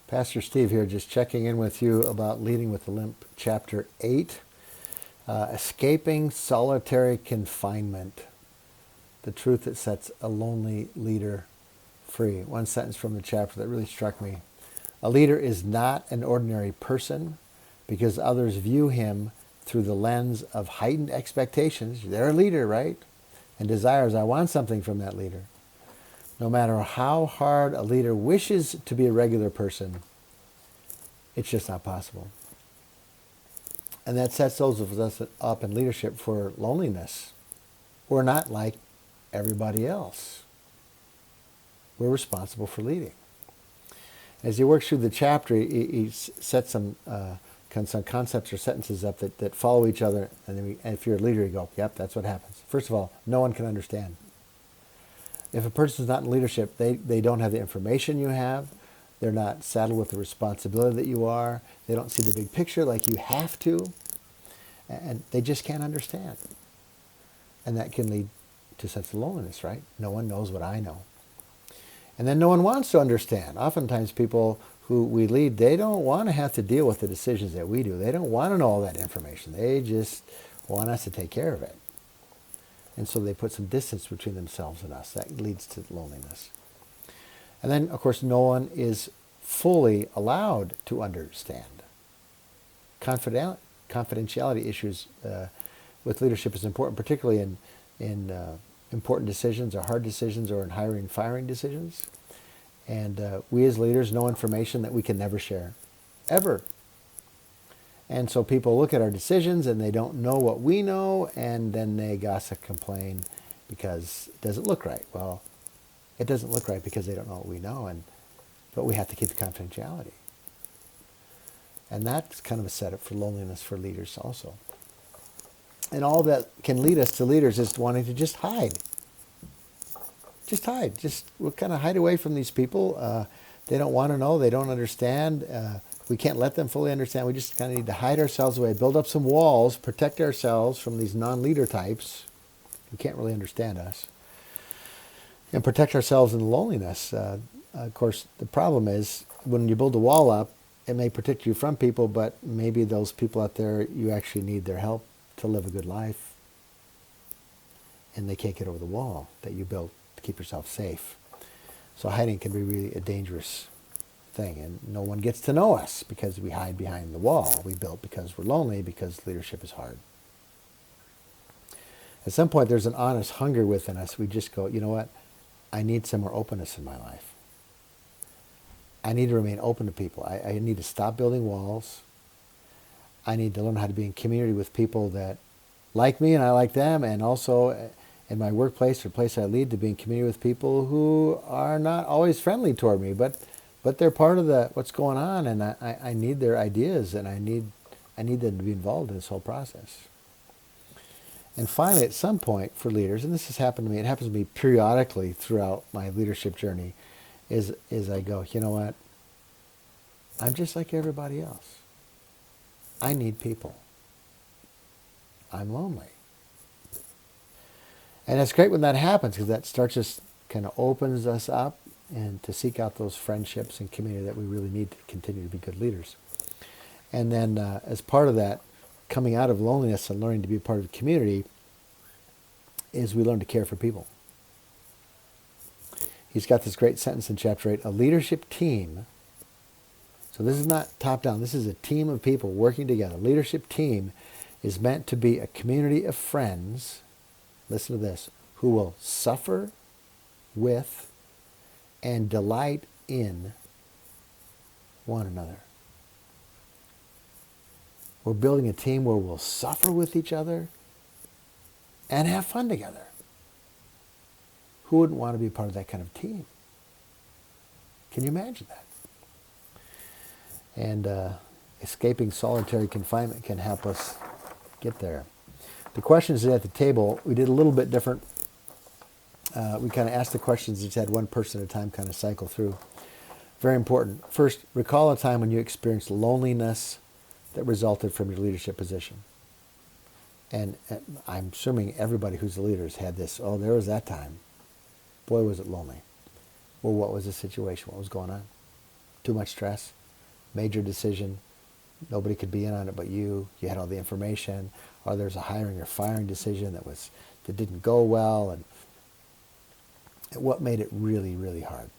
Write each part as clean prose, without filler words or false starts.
Pastor Steve here, just checking in with you about Leading with a Limp, Chapter 8, Escaping Solitary Confinement, the truth that sets a lonely leader free. One sentence from the chapter that really struck me. A leader is not an ordinary person because others view him through the lens of heightened expectations. They're a leader, right? And desires, I want something from that leader. No matter how hard a leader wishes to be a regular person, it's just not possible. And that sets those of us up in leadership for loneliness. We're not like everybody else. We're responsible for leading. As he works through the chapter, he sets some concepts or sentences up that follow each other. And if you're a leader, you go, yep, that's what happens. First of all, no one can understand. If a person's not in leadership, they don't have the information you have. They're not saddled with the responsibility that you are. They don't see the big picture like you have to. And they just can't understand. And that can lead to a sense of loneliness, right? No one knows what I know. And then no one wants to understand. Oftentimes people who we lead, they don't want to have to deal with the decisions that we do. They don't want to know all that information. They just want us to take care of it. And so they put some distance between themselves and us. That leads to loneliness. And then, of course, no one is fully allowed to understand. Confidentiality issues with leadership is important, particularly in important decisions or hard decisions or in hiring and firing decisions. And we as leaders know information that we can never share, ever. And so people look at our decisions and they don't know what we know, and then they gossip, complain because it doesn't look right. Well, it doesn't look right because they don't know what we know, but we have to keep the confidentiality. And that's kind of a setup for loneliness for leaders also. And all that can lead us to leaders is wanting to just hide. Just hide. We'll kind of hide away from these people. They don't want to know. They don't understand. We can't let them fully understand. We just kind of need to hide ourselves away, build up some walls, protect ourselves from these non-leader types who can't really understand us, and protect ourselves in loneliness. Of course, the problem is when you build a wall up, it may protect you from people, but maybe those people out there, you actually need their help to live a good life, and they can't get over the wall that you built to keep yourself safe. So hiding can be really a dangerous thing, and no one gets to know us because we hide behind the wall we built because we're lonely, because leadership is hard. At some point, there's an honest hunger within us. We just go, you know what? I need some more openness in my life. I need to remain open to people. I need to stop building walls. I need to learn how to be in community with people that like me and I like them, and also in my workplace or place I lead, to be in community with people who are not always friendly toward me, but they're part of what's going on, and I need their ideas, and I need them to be involved in this whole process. And finally, at some point for leaders, and this has happened to me, it happens to me periodically throughout my leadership journey, is I go, you know what? I'm just like everybody else. I need people. I'm lonely. And it's great when that happens, because that starts just kind of opens us up and to seek out those friendships and community that we really need to continue to be good leaders. And then as part of that, coming out of loneliness and learning to be a part of the community, is we learn to care for people. He's got this great sentence in chapter 8, a leadership team. So this is not top-down. This is a team of people working together. A leadership team is meant to be a community of friends, listen to this, who will suffer with and delight in one another. We're building a team where we'll suffer with each other and have fun together. Who wouldn't want to be part of that kind of team? Can you imagine that? And escaping solitary confinement can help us get there. The questions at the table, we did a little bit different. We kind of asked the questions, just had one person at a time kind of cycle through. Very important. First, recall a time when you experienced loneliness that resulted from your leadership position. And I'm assuming everybody who's a leader has had this. Oh, there was that time. Boy, was it lonely. Well, what was the situation? What was going on? Too much stress? major decision. Nobody could be in on it but you. You had all the information. Or there's a hiring or firing decision that didn't go well. And what made it really, really hard?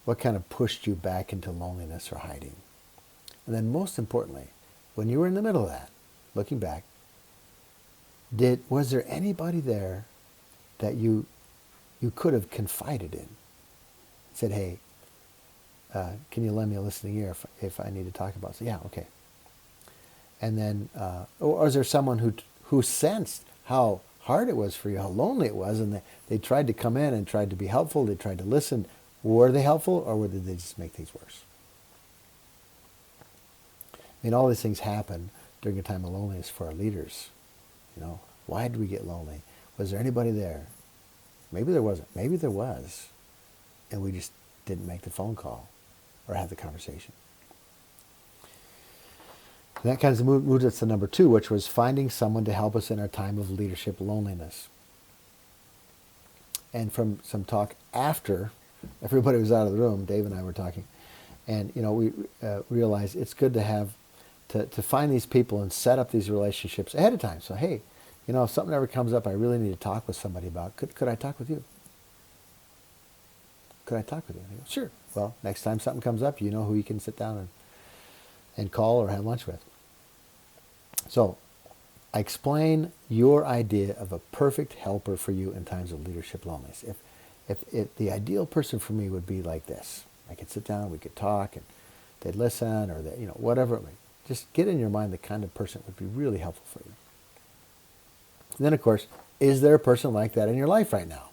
What kind of pushed you back into loneliness or hiding? And then most importantly, when you were in the middle of that, looking back, was there anybody there that you could have confided in? Said, hey, can you lend me a listening ear if I need to talk about it? So, yeah, okay. And then, or was there someone who sensed how hard it was for you, how lonely it was, and they tried to come in and tried to be helpful, they tried to listen. Were they helpful, or did they just make things worse? I mean, all these things happen during a time of loneliness for our leaders. Why did we get lonely? Was there anybody there? Maybe there wasn't. Maybe there was. And we just didn't make the phone call or have the conversation. And that kind of moves us to number 2, which was finding someone to help us in our time of leadership loneliness. And from some talk after everybody was out of the room, Dave and I were talking, and we realized it's good to have to find these people and set up these relationships ahead of time. So hey, if something ever comes up I really need to talk with somebody about, could I talk with you? Could I talk with you? I go, sure. Well, next time something comes up, you know who you can sit down and call or have lunch with. So I explain your idea of a perfect helper for you in times of leadership loneliness. If the ideal person for me would be like this, I could sit down, we could talk, and they'd listen, or whatever it may be. Just get in your mind the kind of person would be really helpful for you. And then, of course, is there a person like that in your life right now?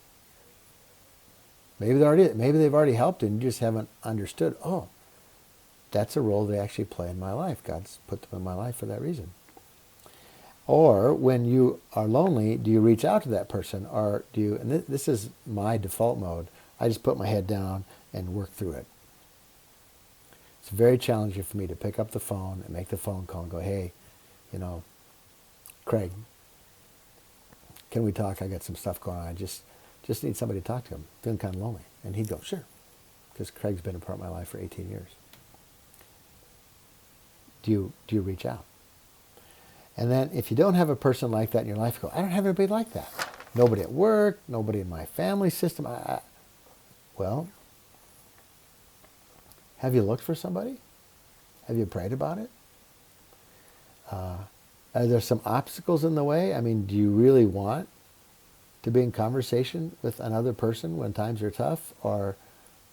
Maybe they've already helped and you just haven't understood, oh, that's a role they actually play in my life. God's put them in my life for that reason. Or when you are lonely, do you reach out to that person, or do you, and this is my default mode, I just put my head down and work through it. It's very challenging for me to pick up the phone and make the phone call and go, hey, Craig, can we talk? I got some stuff going on. I just need somebody to talk to. I'm feeling kind of lonely. And he'd go, sure, because Craig's been a part of my life for 18 years. Do you reach out? And then if you don't have a person like that in your life, go, I don't have anybody like that. Nobody at work, nobody in my family system. Well, have you looked for somebody? Have you prayed about it? Are there some obstacles in the way? I mean, do you really want to be in conversation with another person when times are tough? Or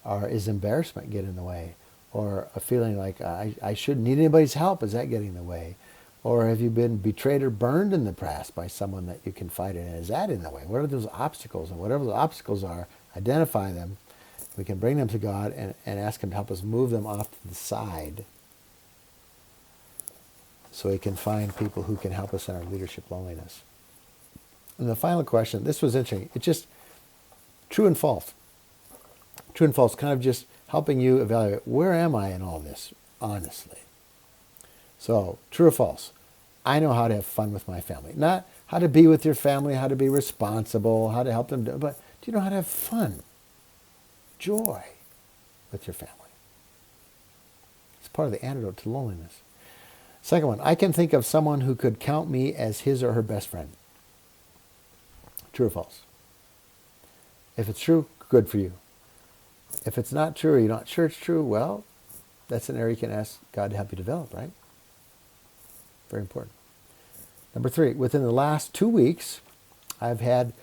is embarrassment get in the way? Or a feeling like I shouldn't need anybody's help, is that getting in the way? Or have you been betrayed or burned in the past by someone that you confide in? Is that in the way? What are those obstacles? And whatever the obstacles are, identify them. We can bring them to God and ask Him to help us move them off to the side so He can find people who can help us in our leadership loneliness. And the final question, this was interesting. It's just true and false. True and false, kind of just helping you evaluate, where am I in all this, honestly? So, true or false? I know how to have fun with my family. Not how to be with your family, how to be responsible, how to help them, but do you know how to have fun, joy with your family? It's part of the antidote to loneliness. Second one, I can think of someone who could count me as his or her best friend. True or false? If it's true, good for you. If it's not true or you're not sure it's true, well, that's an area you can ask God to help you develop, right? Very important. Number 3, within the last 2 weeks, I've had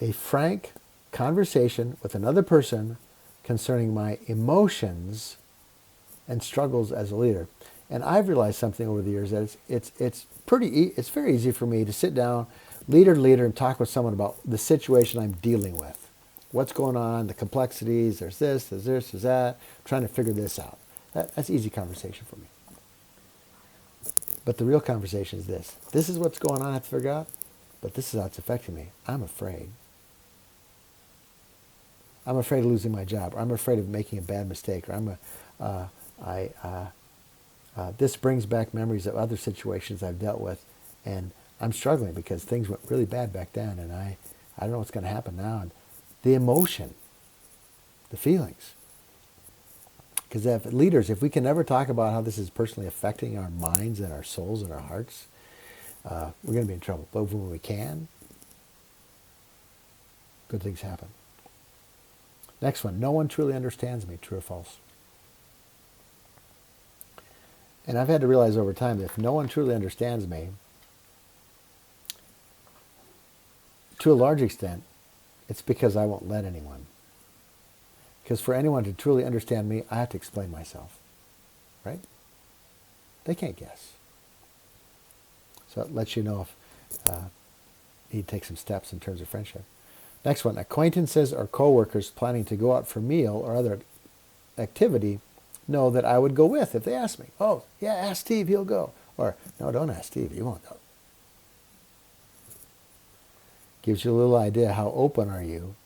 a frank conversation with another person concerning my emotions and struggles as a leader. And I've realized something over the years, that it's very easy for me to sit down, leader to leader, and talk with someone about the situation I'm dealing with. What's going on, the complexities, there's this, there's that, trying to figure this out. That's easy conversation for me. But the real conversation is this. This is what's going on, I have to figure out, but this is how it's affecting me. I'm afraid. I'm afraid of losing my job, or I'm afraid of making a bad mistake, or this brings back memories of other situations I've dealt with, and I'm struggling because things went really bad back then, and I don't know what's going to happen now. And the emotion, the feelings. Because if we can never talk about how this is personally affecting our minds and our souls and our hearts, we're going to be in trouble. But when we can, good things happen. Next one, no one truly understands me, true or false? And I've had to realize over time that if no one truly understands me, to a large extent, it's because I won't let anyone. Because for anyone to truly understand me, I have to explain myself. Right? They can't guess. So it lets you know if you need to take some steps in terms of friendship. Next one, acquaintances or coworkers planning to go out for meal or other activity know that I would go with if they ask me. Oh, yeah, ask Steve, he'll go. Or, no, don't ask Steve, he won't go. Gives you a little idea how open are you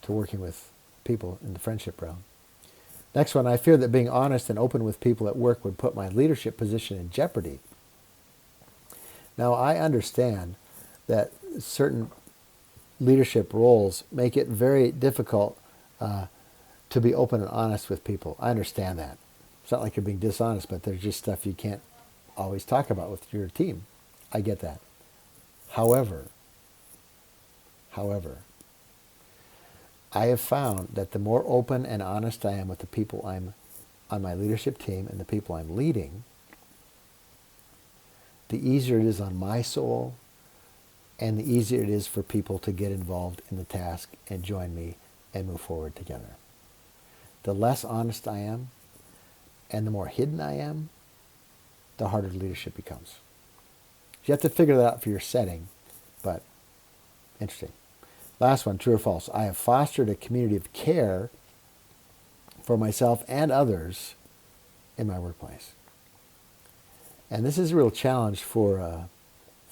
to working with people in the friendship realm. Next one, I fear that being honest and open with people at work would put my leadership position in jeopardy. Now, I understand that certain leadership roles make it very difficult to be open and honest with people. I understand that. It's not like you're being dishonest, but there's just stuff you can't always talk about with your team. I get that. However, I have found that the more open and honest I am with the people I'm on my leadership team and the people I'm leading, the easier it is on my soul and the easier it is for people to get involved in the task and join me and move forward together. The less honest I am and the more hidden I am, the harder leadership becomes. You have to figure that out for your setting, but interesting. Last one, true or false? I have fostered a community of care for myself and others in my workplace. And this is a real challenge for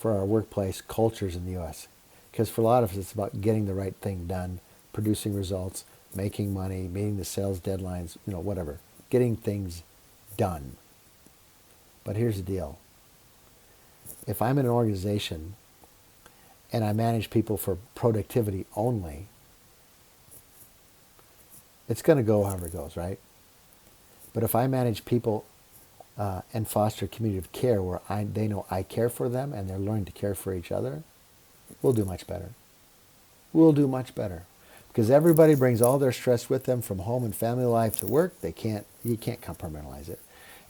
our workplace cultures in the U.S. Because for a lot of us, it's about getting the right thing done, producing results, making money, meeting the sales deadlines, whatever. Getting things done. But here's the deal. If I'm in an organization and I manage people for productivity only, it's going to go however it goes, right? But if I manage people and foster a community of care where they know I care for them and they're learning to care for each other, we'll do much better. We'll do much better. Because everybody brings all their stress with them from home and family life to work. You can't compartmentalize it.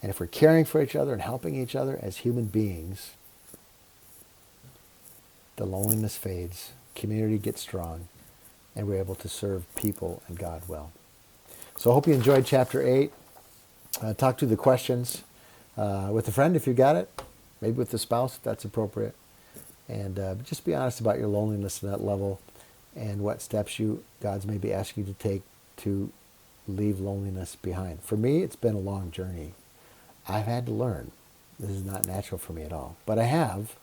And if we're caring for each other and helping each other as human beings, the loneliness fades, community gets strong, and we're able to serve people and God well. So I hope you enjoyed chapter 8. Talk through the questions with a friend if you got it, maybe with the spouse if that's appropriate. And just be honest about your loneliness at that level and what steps God's maybe asking you to take to leave loneliness behind. For me, it's been a long journey. I've had to learn. This is not natural for me at all. But I have.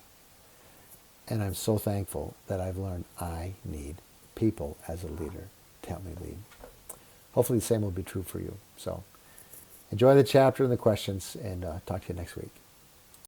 And I'm so thankful that I've learned I need people as a leader to help me lead. Hopefully the same will be true for you. So enjoy the chapter and the questions, and talk to you next week.